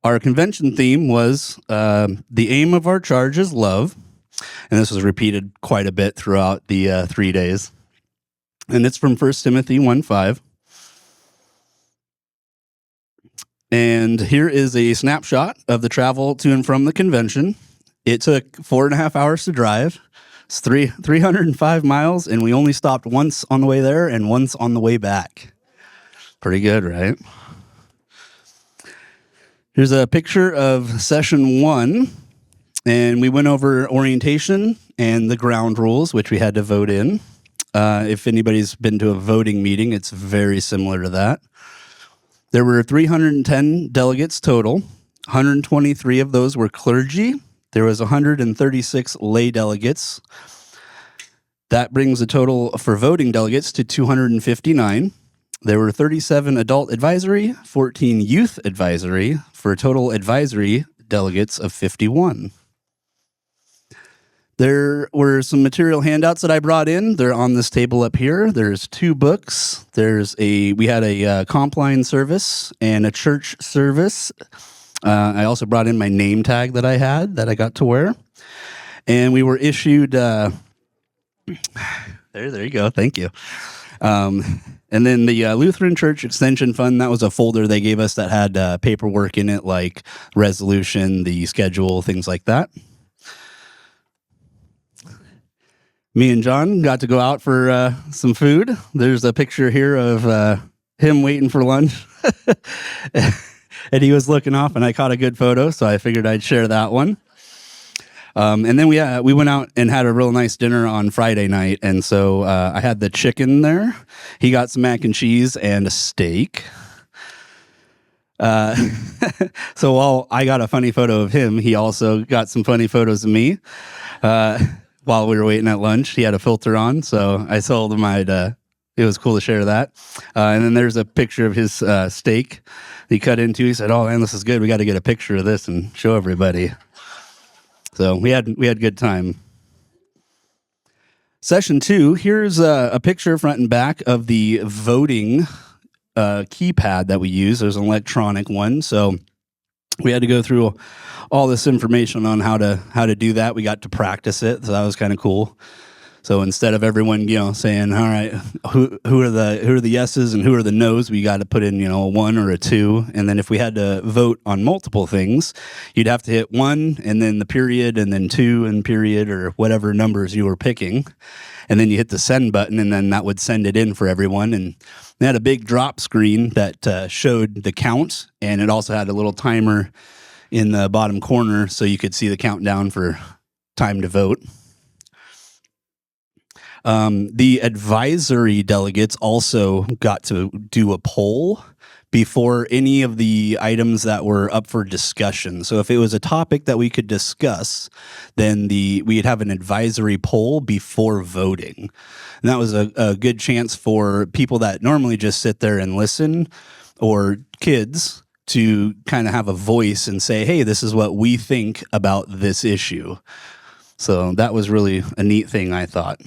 Our convention theme was the aim of our charge is love, and this was repeated quite a bit throughout the 3 days. And it's from 1 Timothy 1:5. And here is a snapshot of the travel to and from the convention. It took 4.5 hours to drive. It's 305 miles, and we only stopped once on the way there and once on the way back. Pretty good, right? Here's a picture of session 1, and we went over orientation and the ground rules, which we had to vote in. If anybody's been to a voting meeting, it's very similar to that. There were 310 delegates total. 123 of those were clergy. There was 136 lay delegates. That brings the total for voting delegates to 259. There were 37 adult advisory, 14 youth advisory, for a total advisory delegates of 51. There were some material handouts that I brought in. They're on this table up here. There's 2 books. We had a Compline service and a church service. I also brought in my name tag that I got to wear. And we were issued, there you go, thank you. And then the Lutheran Church Extension Fund, that was a folder they gave us that had paperwork in it, like resolution, the schedule, things like that. Me and John got to go out for some food. There's a picture here of him waiting for lunch. And he was looking off, and I caught a good photo, so I figured I'd share that one. And then we went out and had a real nice dinner on Friday night, and so I had the chicken there. He got some mac and cheese and a steak. So while I got a funny photo of him, he also got some funny photos of me. While we were waiting at lunch, he had a filter on, so I told him it was cool to share that. And then there's a picture of his steak he cut into. He said, "Oh man, this is good. We got to get a picture of this and show everybody." So we had good time. Session 2, here's a picture front and back of the voting keypad that we use. There's an electronic one, so we had to go through all this information on how to do that. We got to practice it, so that was kind of cool. So instead of everyone, saying, "All right, who are the yeses and who are the nos," we got to put in, a 1 or a 2. And then if we had to vote on multiple things, you'd have to hit 1 and then the period and then 2 and period or whatever numbers you were picking. And then you hit the send button, and then that would send it in for everyone. And they had a big drop screen that showed the count, and it also had a little timer in the bottom corner so you could see the countdown for time to vote. The advisory delegates also got to do a poll before any of the items that were up for discussion. So if it was a topic that we could discuss, then we'd have an advisory poll before voting. And that was a good chance for people that normally just sit there and listen, or kids, to kind of have a voice and say, "Hey, this is what we think about this issue." So that was really a neat thing, I thought.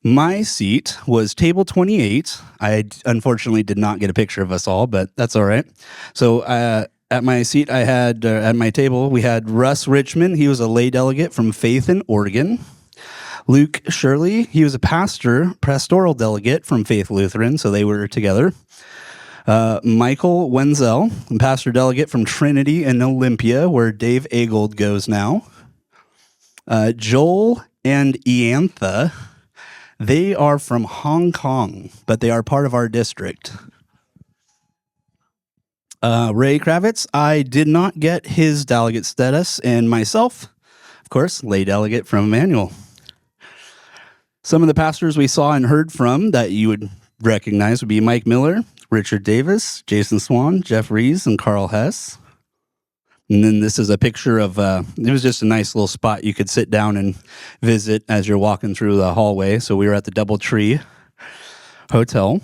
My seat was table 28. I unfortunately did not get a picture of us all, but that's all right. So at my seat, at my table, we had Russ Richmond. He was a lay delegate from Faith in Oregon. Luke Shirley, he was a pastoral delegate from Faith Lutheran, so they were together. Michael Wenzel, pastor delegate from Trinity in Olympia, where Dave Agold goes now. Joel and Iantha, they are from Hong Kong, but they are part of our district. Ray Kravitz, I did not get his delegate status, and myself, of course, lay delegate from Immanuel. Some of the pastors we saw and heard from that you would recognize would be Mike Miller, Richard Davis, Jason Swan, Jeff Rees, and Carl Hess. And then this is a picture of, it was just a nice little spot you could sit down and visit as you're walking through the hallway. So we were at the DoubleTree Hotel.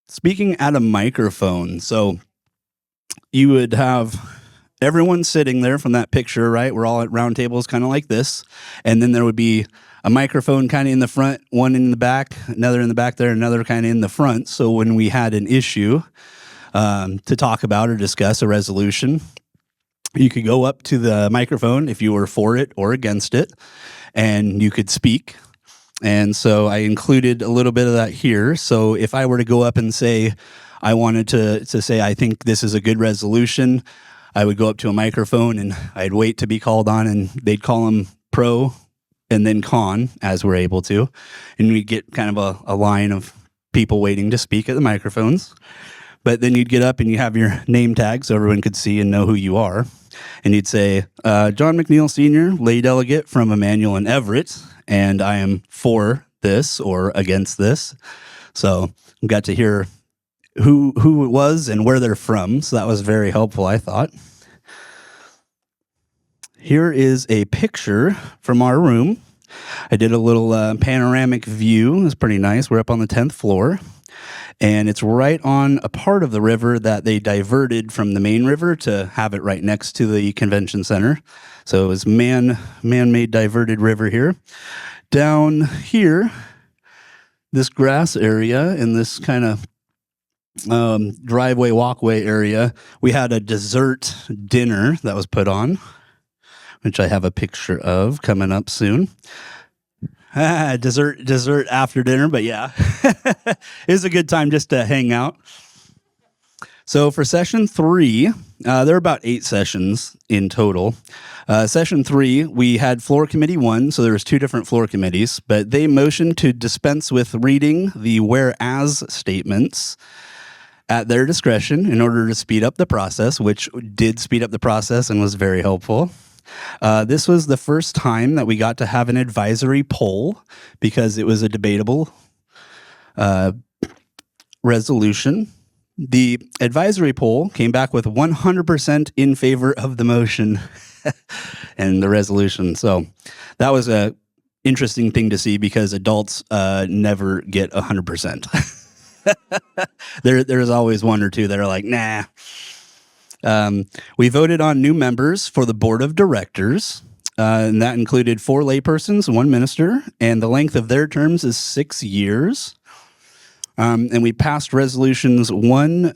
Speaking at a microphone. So you would have everyone sitting there from that picture, right? We're all at round tables kind of like this. And then there would be a microphone kind of in the front, one in the back, another in the back there, another kind of in the front. So when we had an issue, to talk about or discuss a resolution. You could go up to the microphone if you were for it or against it, and you could speak. And so I included a little bit of that here. So if I were to go up and say, I wanted to say, I think this is a good resolution, I would go up to a microphone and I'd wait to be called on, and they'd call them pro and then con as we're able to. And we'd get kind of a line of people waiting to speak at the microphones. But then you'd get up and you have your name tag so everyone could see and know who you are. And you'd say, John McNeil Sr., lay delegate from Immanuel and Everett, and I am for this or against this. So we got to hear who it was and where they're from. So that was very helpful, I thought. Here is a picture from our room. I did a little panoramic view. It's pretty nice. We're up on the 10th floor. And it's right on a part of the river that they diverted from the main river to have it right next to the convention center. So it was man-made diverted river here. Down here, this grass area in this kind of driveway, walkway area, we had a dessert dinner that was put on, which I have a picture of coming up soon. Dessert after dinner, but yeah, it was a good time just to hang out. So for session 3, there are about 8 sessions in total. Session 3, we had floor committee 1, so there was 2 different floor committees, but they motioned to dispense with reading the whereas statements at their discretion in order to speed up the process, which did speed up the process and was very helpful. This was the first time that we got to have an advisory poll because it was a debatable resolution. The advisory poll came back with 100% in favor of the motion and the resolution. So that was a interesting thing to see because adults never get 100%. There's always one or two that are like, nah. We voted on new members for the board of directors, and that included 4 laypersons and 1 minister, and the length of their terms is 6 years. And we passed resolutions 1-01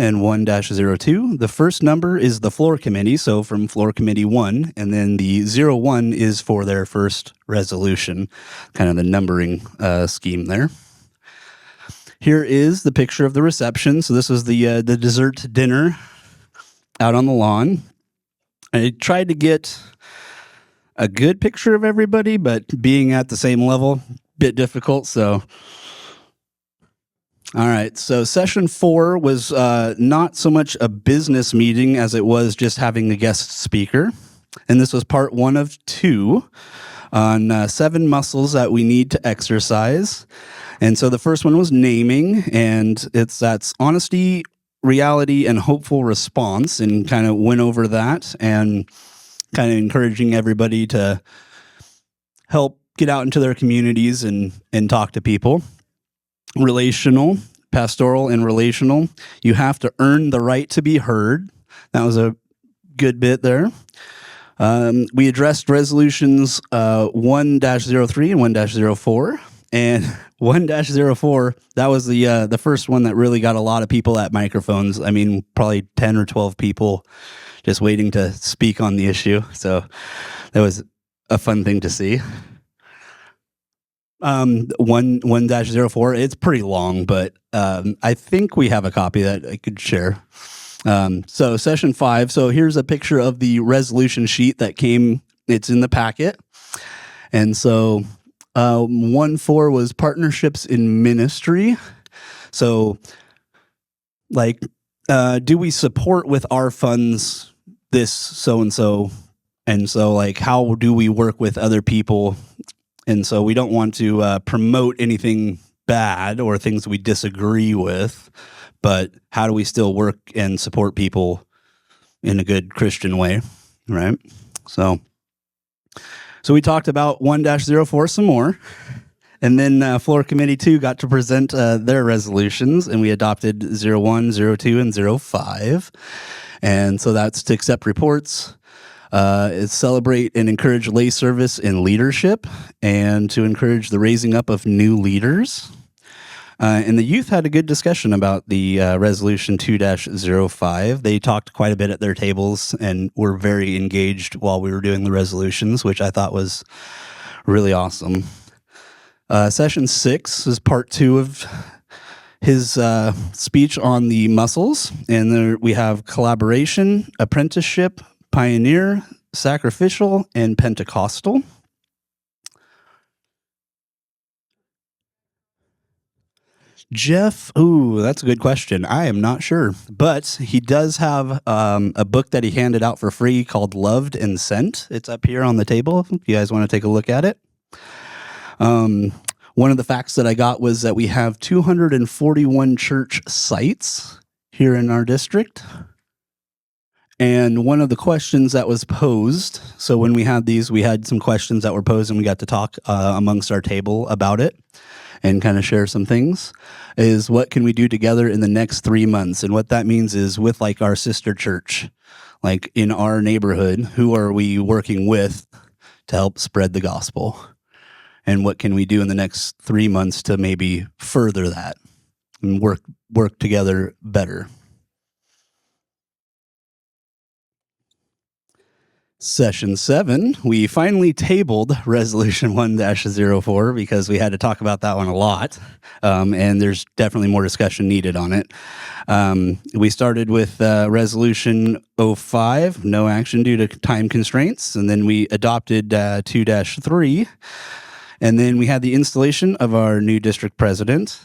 and 1-02. The first number is the floor committee, so from floor committee 1, and then the 01 is for their first resolution, kind of the numbering scheme there. Here is the picture of the reception. So this was the dessert dinner out on the lawn. I tried to get a good picture of everybody, but being at the same level, bit difficult. So, all right. So session 4 was not so much a business meeting as it was just having a guest speaker. And this was part 1 of 2 on 7 muscles that we need to exercise. And so the first one was naming, and that's honesty, reality, and hopeful response, and kind of went over that and kind of encouraging everybody to help get out into their communities and talk to people. Relational, pastoral, and relational. You have to earn the right to be heard. That was a good bit there. We addressed resolutions 1-03 and 1-04. And 1-04, that was the first one that really got a lot of people at microphones. I mean, probably 10 or 12 people just waiting to speak on the issue. So that was a fun thing to see. 1-04, it's pretty long, but I think we have a copy that I could share. So session 5. So here's a picture of the resolution sheet that came. It's in the packet. And so 1-4 was partnerships in ministry. So like, do we support with our funds this so-and-so? And so like, how do we work with other people? And so we don't want to promote anything bad or things we disagree with, but how do we still work and support people in a good Christian way, right? So we talked about 1-04 some more, and then floor committee 2 got to present their resolutions, and we adopted 01, 02, and 05. And so that's to accept reports, celebrate and encourage lay service and leadership, and to encourage the raising up of new leaders. And the youth had a good discussion about the resolution 2-05. They talked quite a bit at their tables and were very engaged while we were doing the resolutions, which I thought was really awesome. Session 6 is part 2 of his speech on the muscles. And there we have collaboration, apprenticeship, pioneer, sacrificial, and Pentecostal. Jeff, ooh, that's a good question. I am not sure, but he does have a book that he handed out for free called Loved and Sent. It's up here on the table if you guys want to take a look at it. One of the facts that I got was that we have 241 church sites here in our district. And one of the questions that was posed, so when we had these, we had some questions that were posed and we got to talk amongst our table about it and kind of share some things, is what can we do together in the next 3 months? And what that means is with like our sister church, like in our neighborhood, who are we working with to help spread the gospel? And what can we do in the next 3 months to maybe further that and work together better? Session 7, we finally tabled Resolution 1-04 because we had to talk about that one a lot, and there's definitely more discussion needed on it. We started with Resolution 05, no action due to time constraints, and then we adopted 2-3, and then we had the installation of our new district president,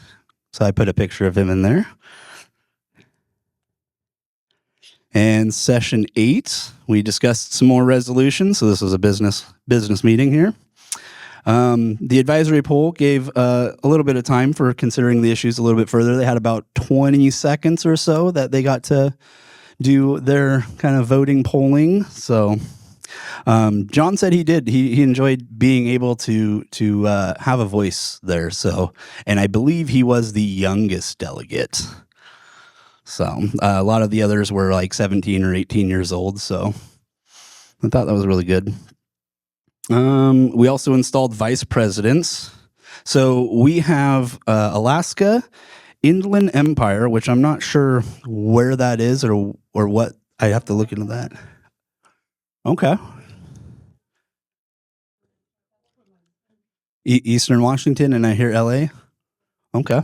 so I put a picture of him in there. And session 8, we discussed some more resolutions. So this was a business meeting here. The advisory poll gave a little bit of time for considering the issues a little bit further. They had about 20 seconds or so that they got to do their kind of voting polling. So John said he did. He enjoyed being able to have a voice there. So, and I believe he was the youngest delegate. So a lot of the others were like 17 or 18 years old. So I thought that was really good. We also installed vice presidents. So we have Alaska, Inland Empire, which I'm not sure where that is or what. I have to look into that. Okay. Eastern Washington, and I hear LA. Okay.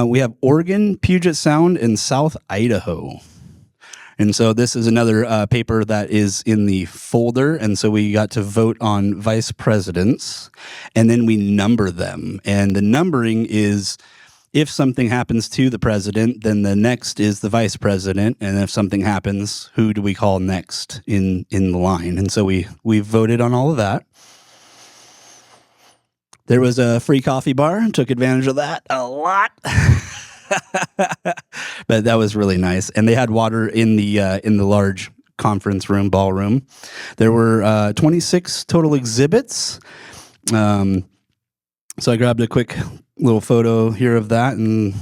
We have Oregon, Puget Sound, and South Idaho. And so this is another paper that is in the folder. And so we got to vote on vice presidents, and then we number them. And the numbering is if something happens to the president, then the next is the vice president. And if something happens, who do we call next in the line? And so we voted on all of that. There was a free coffee bar, took advantage of that a lot. But that was really nice. And they had water in the large conference room, ballroom. There were 26 total exhibits. So I grabbed a quick little photo here of that. And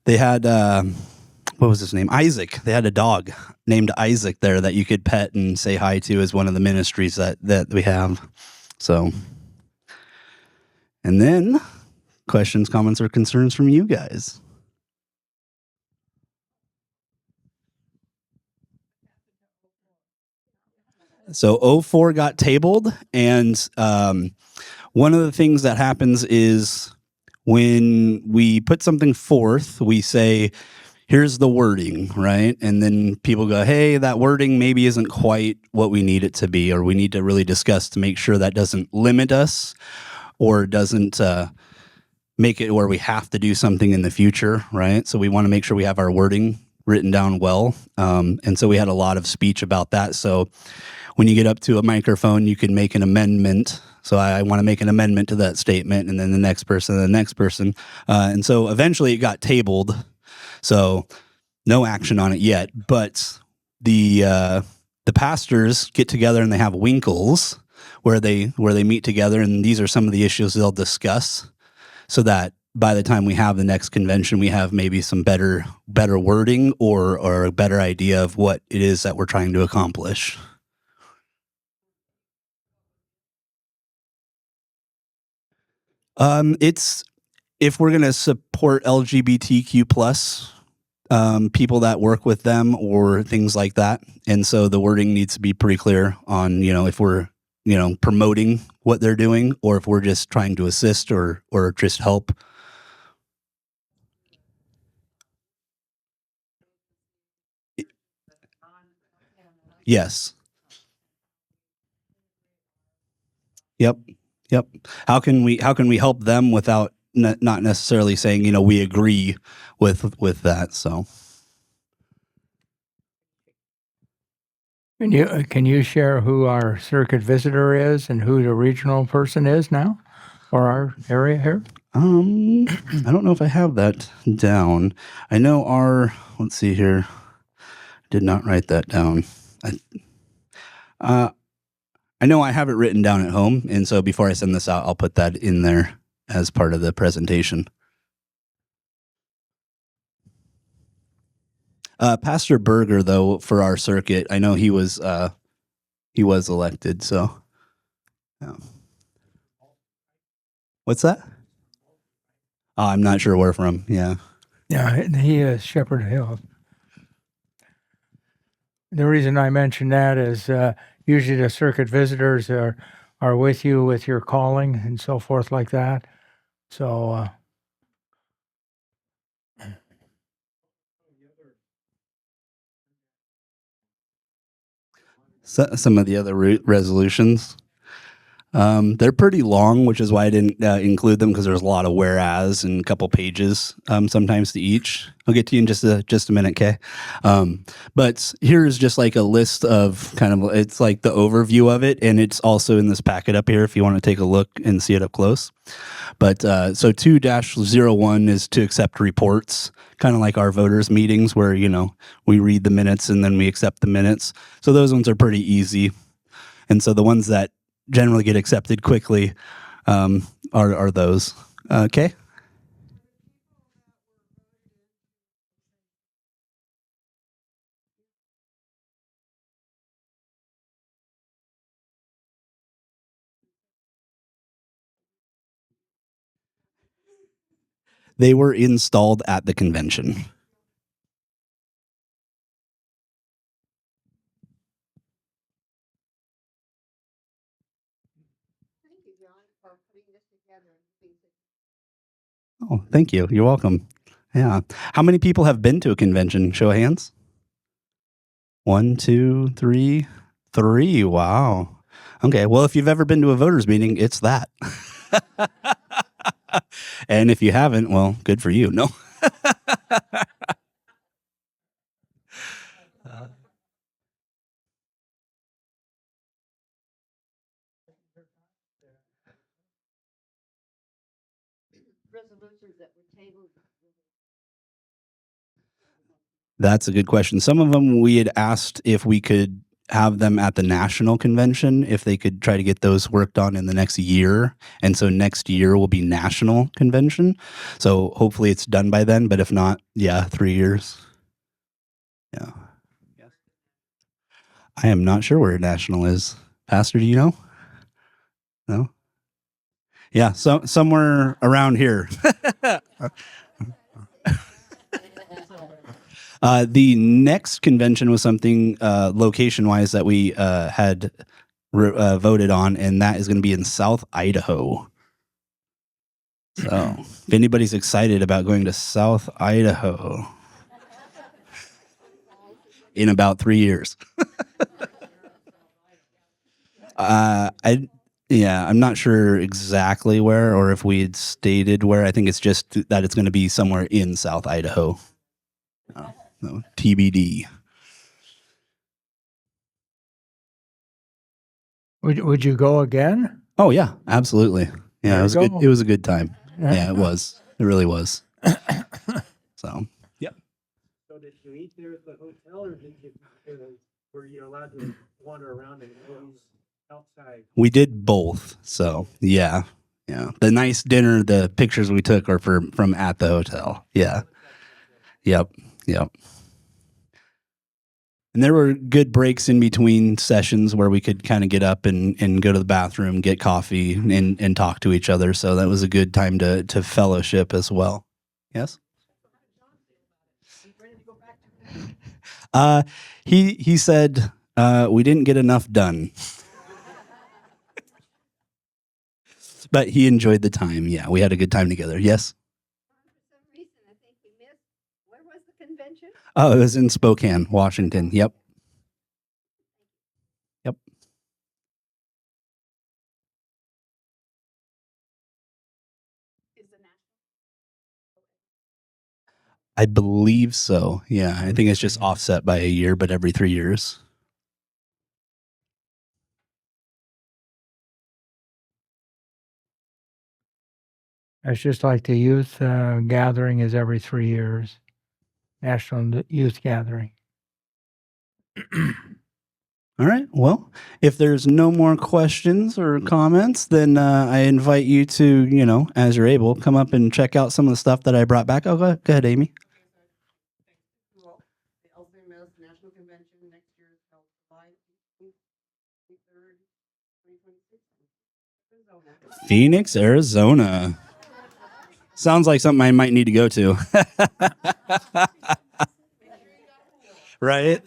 they had, what was his name? Isaac. They had a dog named Isaac there that you could pet and say hi to as one of the ministries that we have. So... And then questions, comments, or concerns from you guys. So 04 got tabled, and one of the things that happens is when we put something forth, we say, here's the wording, right? And then people go, hey, that wording maybe isn't quite what we need it to be, or we need to really discuss to make sure that doesn't limit us or doesn't make it where we have to do something in the future, right? So we want to make sure we have our wording written down well. And so we had a lot of speech about that. So when you get up to a microphone, you can make an amendment. So I want to make an amendment to that statement, and then the next person, and the next person. And so eventually it got tabled. So no action on it yet. But the pastors get together and they have winkles where they meet together, and these are some of the issues they'll discuss, so that by the time we have the next convention, we have maybe some better wording or a better idea of what it is that we're trying to accomplish. if we're going to support LGBTQ plus people that work with them or things like that. And so the wording needs to be pretty clear on, if we're, promoting what they're doing or if we're just trying to assist or just help. Yes. Yep. Yep. How can we help them without not necessarily saying, we agree with that. So Can you share who our circuit visitor is and who the regional person is now for our area here? I don't know if I have that down. I know let's see here. Did not write that down. I know I have it written down at home, and so before I send this out, I'll put that in there as part of the presentation. Pastor Berger, though, for our circuit, I know he was elected. So, yeah. What's that? I'm not sure where from. Yeah. Yeah, he is Shepherd Hill. The reason I mention that is usually the circuit visitors are with you with your calling and so forth like that. So some of the other resolutions. They're pretty long, which is why I didn't include them, because there's a lot of whereas and a couple pages sometimes to each. I'll get to you in just a minute, Kay. But here's just like a list of it's like the overview of it, and it's also in this packet up here if you want to take a look and see it up close. But so 2-01 is to accept reports, kind of like our voters meetings where, we read the minutes and then we accept the minutes. So those ones are pretty easy. And so the ones that generally get accepted quickly are those. Okay. They were installed at the convention. Thank you, John, for putting this together. Oh, thank you. You're welcome. Yeah. How many people have been to a convention? Show of hands. 1, 2, 3. 3. Wow. Okay. Well, if you've ever been to a voters meeting, it's that. And if you haven't, well, good for you. No. Resolutions that were tabled. That's a good question. Some of them we had asked if we could have them at the national convention, if they could try to get those worked on in the next year. And so next year will be national convention. So hopefully it's done by then. But if not, 3 years. Yeah. Yes. I am not sure where national is. Pastor, do you know? No? Yeah, so somewhere around here. The next convention was something location-wise that we had voted on, and that is going to be in South Idaho. So if anybody's excited about going to South Idaho in about 3 years. I'm not sure exactly where or if we had stated where. I think it's just that it's going to be somewhere in South Idaho. No, TBD. would you go again? Oh yeah, absolutely. Yeah, There it was you good. go. It was a good time. Yeah, it was. It really was. So, yep. So did you eat there at the hotel, or were you allowed to wander around and movies outside? We did both. So yeah. The nice dinner, the pictures we took are from at the hotel. Yeah. Yep. And there were good breaks in between sessions where we could kind of get up and go to the bathroom, get coffee, and talk to each other. So that was a good time to fellowship as well. Yes? He said we didn't get enough done. But he enjoyed the time. Yeah, we had a good time together. Yes? For some reason, I think we missed, where was the convention? Oh, it was in Spokane, Washington. Yep. Yep. Is the national? I believe so. Yeah, I think it's just offset by a year, but every 3 years. It's just like the youth gathering is every 3 years. National Youth Gathering. All right. Well, if there's no more questions or comments, then I invite you to, as you're able, come up and check out some of the stuff that I brought back. Oh, go ahead, Amy. Well, the LCMS National Convention next year is held July 23rd, 2026. Arizona. Phoenix, Arizona. Sounds like something I might need to go to. Right?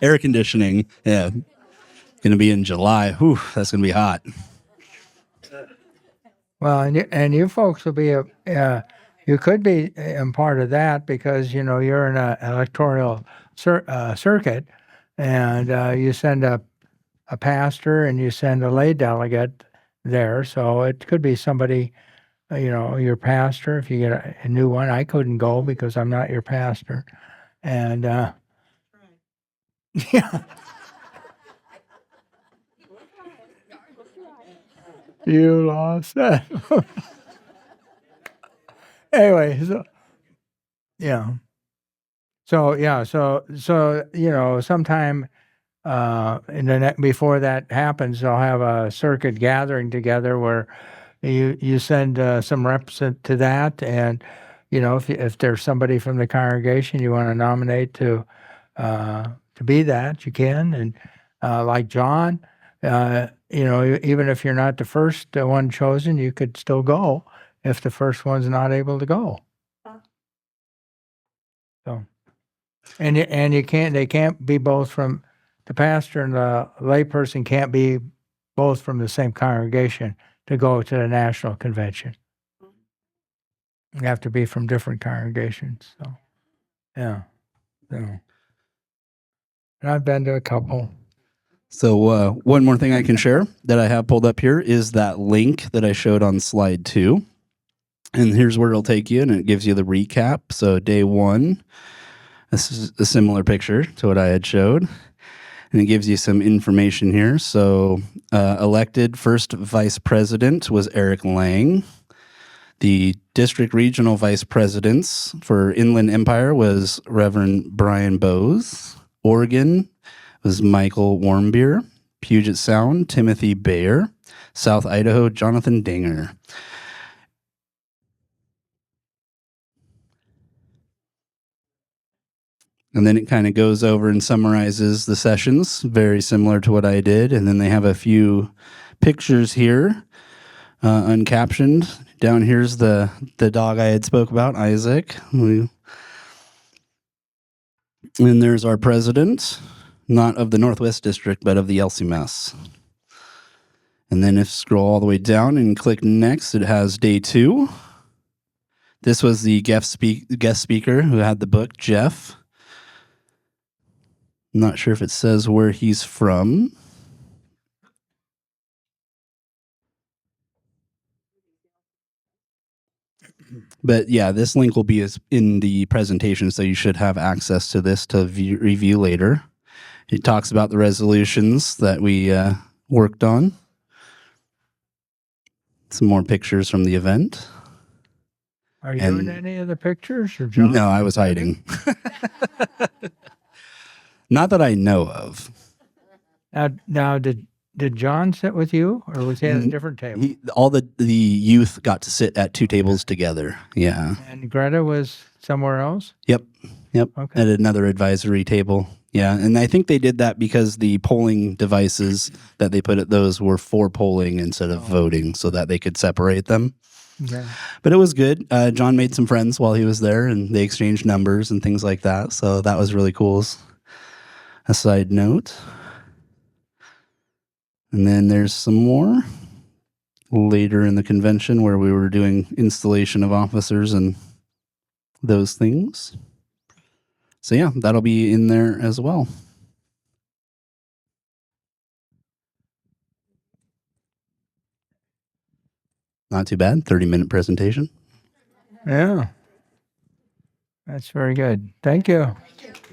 Air conditioning. Yeah. Going to be in July. Whew, that's going to be hot. Well, and you folks will be you could be part of that because you're in an electoral circuit, and you send a pastor and you send a lay delegate there, so it could be somebody, your pastor. If you get a new one, I couldn't go because I'm not your pastor, and yeah. You lost that. Anyway, yeah. So sometime in the before that happens, they'll have a circuit gathering together where you send some reps to that, and if there's somebody from the congregation you want to nominate to be that, you can, and like John, even if you're not the first one chosen, you could still go if the first one's not able to go. So, and you can't. They can't be both from the pastor and the layperson can't be both from the same congregation to go to the national convention. You have to be from different congregations. So, yeah. So, and I've been to a couple. So one more thing I can share that I have pulled up here is that link that I showed on slide 2. And here's where it'll take you, and it gives you the recap. So day 1, this is a similar picture to what I had showed. And it gives you some information here. So elected first vice president was Eric Lang. The district regional vice presidents for Inland Empire was Reverend Brian Bowes. Oregon was Michael Warmbier. Puget Sound, Timothy Bayer. South Idaho, Jonathan Dinger. And then it kind of goes over and summarizes the sessions, very similar to what I did. And then they have a few pictures here, uncaptioned. Down here's the dog I had spoke about, Isaac. And there's our president, not of the Northwest District, but of the LCMS. And then if you scroll all the way down and click next, it has day 2. This was the guest speaker who had the book, Jeff. I'm not sure if it says where he's from. But yeah, this link will be in the presentation, so you should have access to this to review later. It talks about the resolutions that we worked on. Some more pictures from the event. Are you in any of the pictures, or John? No, I was hiding. Not that I know of. Now, did John sit with you, or was he at a different table? All the youth got to sit at 2 tables together. Yeah. And Greta was somewhere else? Yep. Okay. At another advisory table. Yeah, and I think they did that because the polling devices that they put at those were for polling instead of voting, so that they could separate them. Okay. But it was good. John made some friends while he was there, and they exchanged numbers and things like that. So that was really cool. As a side note. And then there's some more later in the convention where we were doing installation of officers and those things. So yeah, that'll be in there as well. Not too bad. 30-minute presentation. Yeah. That's very good. Thank you.